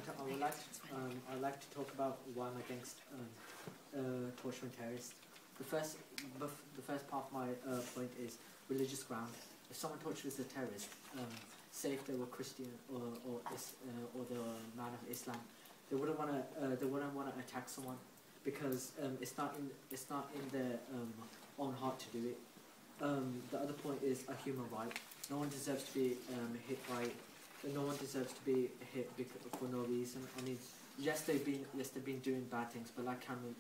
I'd like to talk about why I'm against torturing terrorists. The first part of my point is religious ground. If someone tortures a terrorist, say if they were Christian or the man of Islam, they wouldn't want to attack someone because it's not in their own heart to do it. The other point is a human right. No one deserves to be hit by. No one deserves to be hit for no reason. I mean, yes, they've been doing bad things, but like Cameron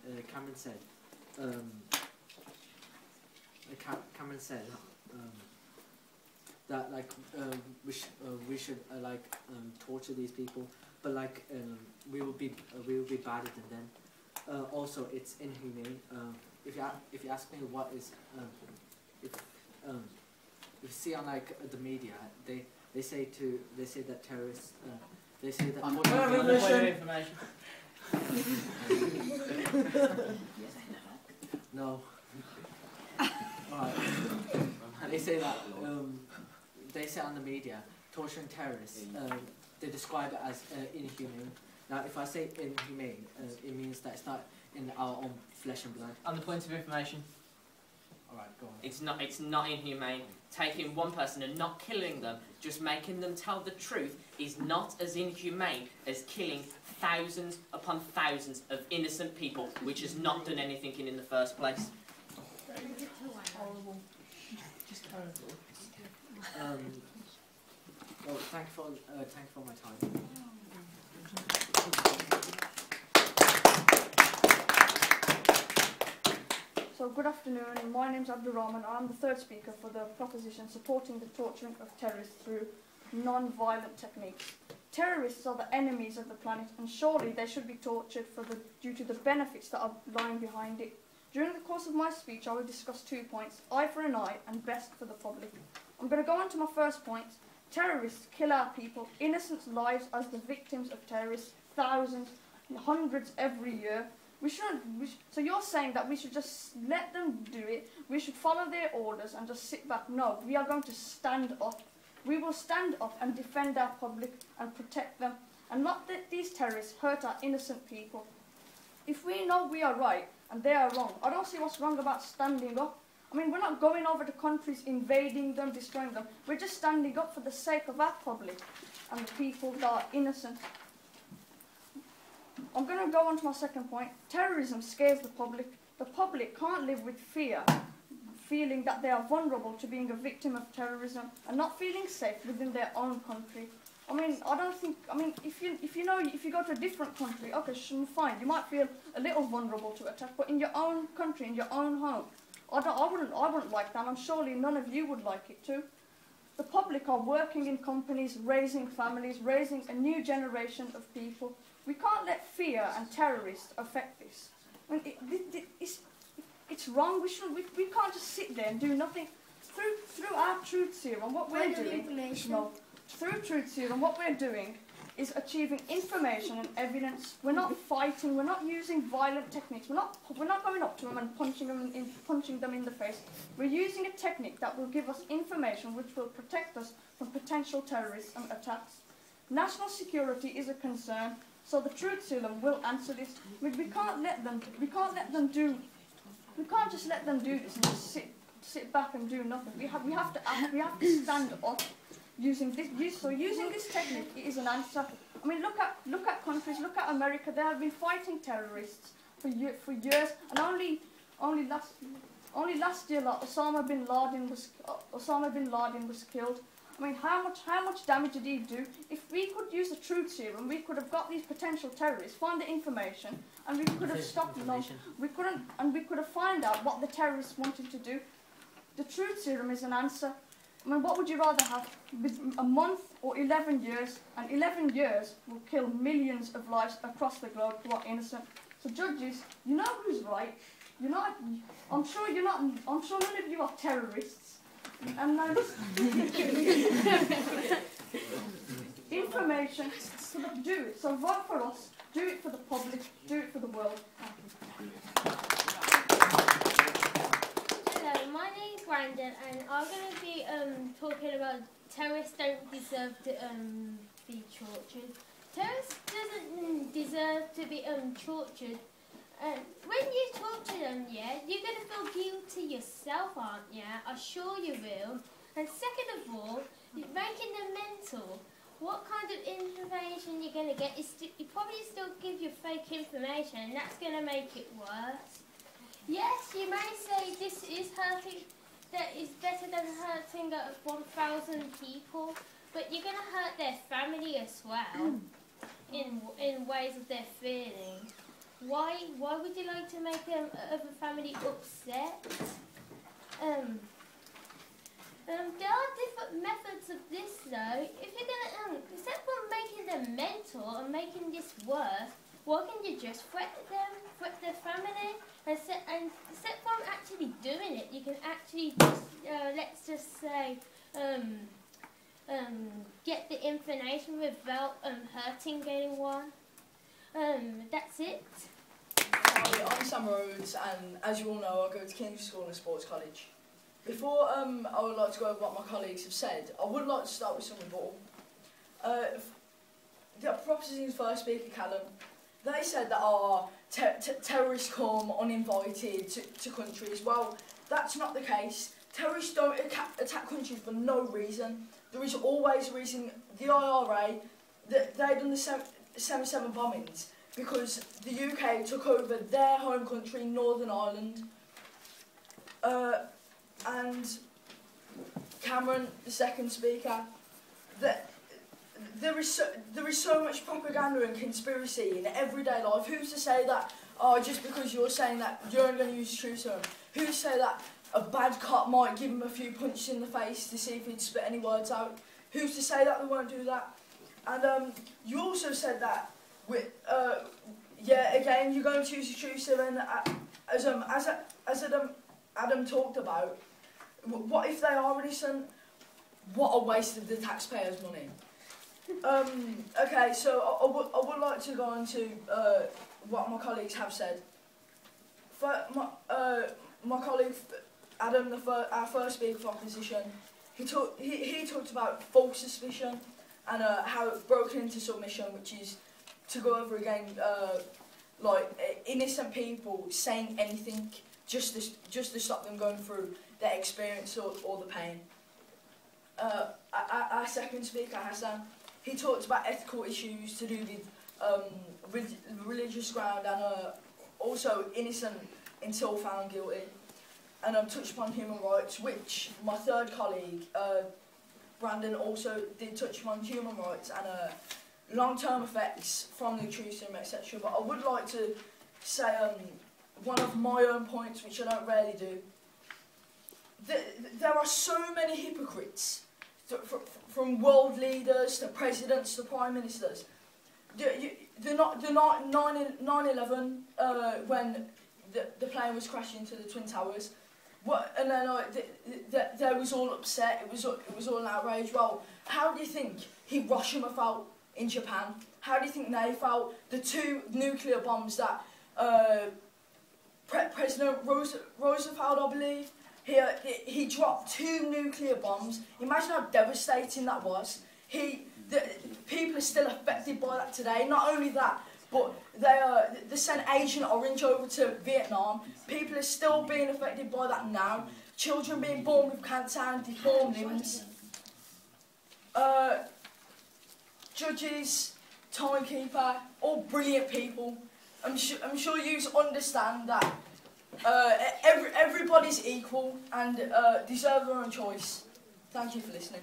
said, that like we should torture these people, but like we will be badder than them. Also, it's inhumane. If you ask me what is if you see on like the media, they say that terrorists they say that information. No. They say that they say on the media torturing terrorists. They describe it as inhumane. Now, if I say inhumane, it means that it's not in our own flesh and blood. On the point of information. Alright, go on. It's not inhumane. Taking one person and not killing them, just making them tell the truth, is not as inhumane as killing thousands upon thousands of innocent people, which has not done anything in the first place. Horrible. Just horrible. Well, thanks for my time. So good afternoon, my name is Abdul Rahman. I'm the third speaker for the proposition supporting the torturing of terrorists through non-violent techniques. Terrorists are the enemies of the planet, and surely they should be tortured due to the benefits that are lying behind it. During the course of my speech, I will discuss 2 points, eye for an eye and best for the public. I'm going to go on to my first point. Terrorists kill our people, innocent lives as the victims of terrorists, thousands, hundreds every year. So you're saying that we should just let them do it, we should follow their orders and just sit back? No, we are going to stand up. We will stand up and defend our public and protect them, and not let these terrorists hurt our innocent people. If we know we are right and they are wrong, I don't see what's wrong about standing up. I mean, we're not going over to countries, invading them, destroying them. We're just standing up for the sake of our public and the people that are innocent. I'm going to go on to my second point. Terrorism scares the public. The public can't live with fear, feeling that they are vulnerable to being a victim of terrorism and not feeling safe within their own country. I mean, if you go to a different country, okay, fine, you might feel a little vulnerable to attack, but in your own country, in your own home, I wouldn't like that, and surely none of you would like it too. The public are working in companies, raising families, raising a new generation of people. We can't let fear and terrorists affect this. I mean, it's wrong. We can't just sit there and do nothing. Through our truth serum, what we're doing, through truth serum, what we're doing is achieving information and evidence. We're not fighting. We're not using violent techniques. We're not going up to them and punching them in the face. We're using a technique that will give us information which will protect us from potential terrorists and attacks. National security is a concern, so the truth serum will answer this. We can't let them do. We can't just let them do this and just sit back and do nothing. We have to act. We have to stand up. Using this technique is an answer. I mean, look at countries. Look at America. They have been fighting terrorists for years, and only last year, like, Osama bin Laden was killed. I mean, how much damage did he do? If we could use the truth serum, we could have got these potential terrorists, find the information, and we could have stopped them. We could have found out what the terrorists wanted to do. The truth serum is an answer. I mean, what would you rather have? A month or 11 years? And 11 years will kill millions of lives across the globe who are innocent. So judges, you know who's right. You're not. I'm sure you're not. I'm sure none of you are terrorists. And information. So do it. So vote for us. Do it for the public. Do it for the world. Hello, my name is Brandon, and I'm going to be talking about terrorists don't deserve to be tortured. terrorists doesn't deserve to be tortured. When you torture them, yeah, you're going to feel guilty yourself, aren't you? I'm sure you will. And second of all, you're making them mental. What kind of information you're going to get is you probably still give you fake information, and that's going to make it worse. Yes, you may say this is hurting, that is better than hurting 1,000 people, but you're going to hurt their family as well, in ways of their feelings. Why would you like to make them of a family upset? There are different methods of this though. If you're gonna, instead of making them mental and making this worse, why can't you just threat them, threat their family, and instead from actually doing it, you can actually just, let's just say, get the information without hurting anyone. That's it. Hi, I'm Sam Rhodes, and as you all know, I go to King's School and Sports College. Before I would like to go over what my colleagues have said, I would like to start with some rebuttal. The proposition's first speaker, Callum, they said that terrorists come uninvited to countries. Well, that's not the case. Terrorists don't attack countries for no reason. There is always a reason. The IRA, they've done the 7/7 bombings because the UK took over their home country, Northern Ireland. And Cameron, the second speaker, there is so much propaganda and conspiracy in everyday life. Who's to say that, just because you're saying that you're only going to use truth serum? Who's to say that a bad cop might give him a few punches in the face to see if he'd spit any words out? Who's to say that they won't do that? And you also said that, again, you're going to use the truth serum as Adam talked about. What if they are innocent? What a waste of the taxpayers' money. Okay, so I would like to go on to what my colleagues have said. My colleague Adam, our first speaker for opposition, he talked about false suspicion and how it's broken into submission, which is to go over again, innocent people saying anything just to stop them going through their experience or the pain. Our second speaker, Hassan, he talked about ethical issues to do with religious ground and also innocent until found guilty. And touched upon human rights, which my third colleague, Brandon, also did touch upon human rights and long-term effects from the truth serum, etc. But I would like to say one of my own points, which I don't rarely do. There are so many hypocrites, from world leaders to presidents to prime ministers. They're not 9/11 when the plane was crashing into the Twin Towers. And then they was all upset. It was all an outrage. Well, how do you think Hiroshima felt in Japan? How do you think they felt? The 2 nuclear bombs that President Roosevelt, I believe, he dropped 2 nuclear bombs. Imagine how devastating that was. People are still affected by that today. Not only that, but they sent Agent Orange over to Vietnam. People are still being affected by that now. Children being born with cancer and deformed limbs. Judges, timekeeper, all brilliant people. I'm sure you understand that everybody's equal and deserve their own choice. Thank you for listening.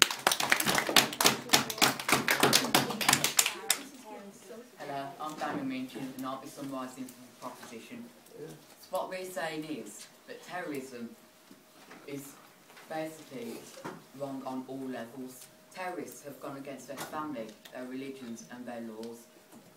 Hello, I'm Daniel Minchin and I'll be summarising the proposition. So what we're saying is that terrorism is basically wrong on all levels. Terrorists have gone against their family, their religions and their laws.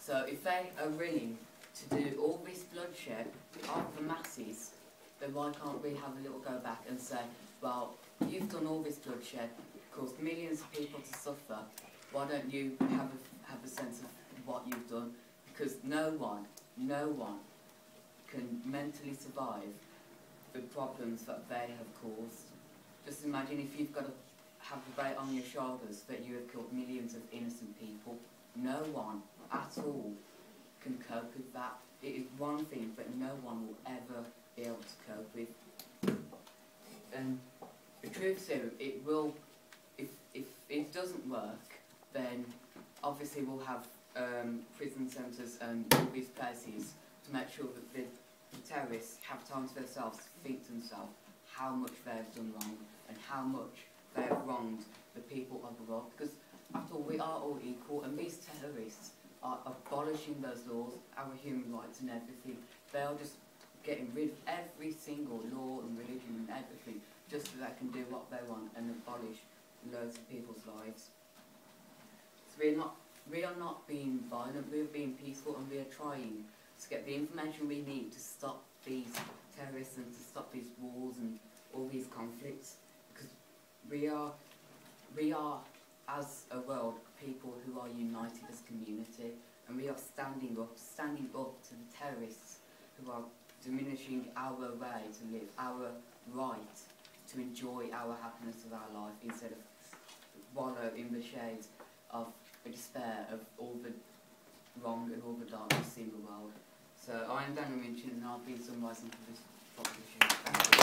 So if they are willing to do all this bloodshed of the masses, then why can't we have a little go back and say, well, you've done all this bloodshed, caused millions of people to suffer, why don't you have a sense of what you've done? Because no one can mentally survive the problems that they have caused. Just imagine if you've got to have the weight on your shoulders that you have killed millions of innocent people. no one at all can cope with that. It is one thing that no one will ever be able to cope with. And the truth is, it will, if it doesn't work, then obviously we'll have prison centres and all these places to make sure that the terrorists have time to themselves to think to themselves how much they've done wrong and how much they have wronged the people of the world. Because after all, we are all equal, and these terrorists are abolishing those laws, our human rights and everything. They are just getting rid of every single law and religion and everything just so they can do what they want and abolish loads of people's lives. So we are not being violent, we are being peaceful, and we are trying to get the information we need to stop these terrorists and to stop these wars and all these conflicts. Because we are, as a world, people who are united as a community, and we are standing up to the terrorists who are diminishing our way to live, our right to enjoy our happiness of our life instead of wallow in the shades of despair of all the wrong and all the darkness in the world. So I am Daniel Minchin, and I've been summarising for this proposition. Thank you.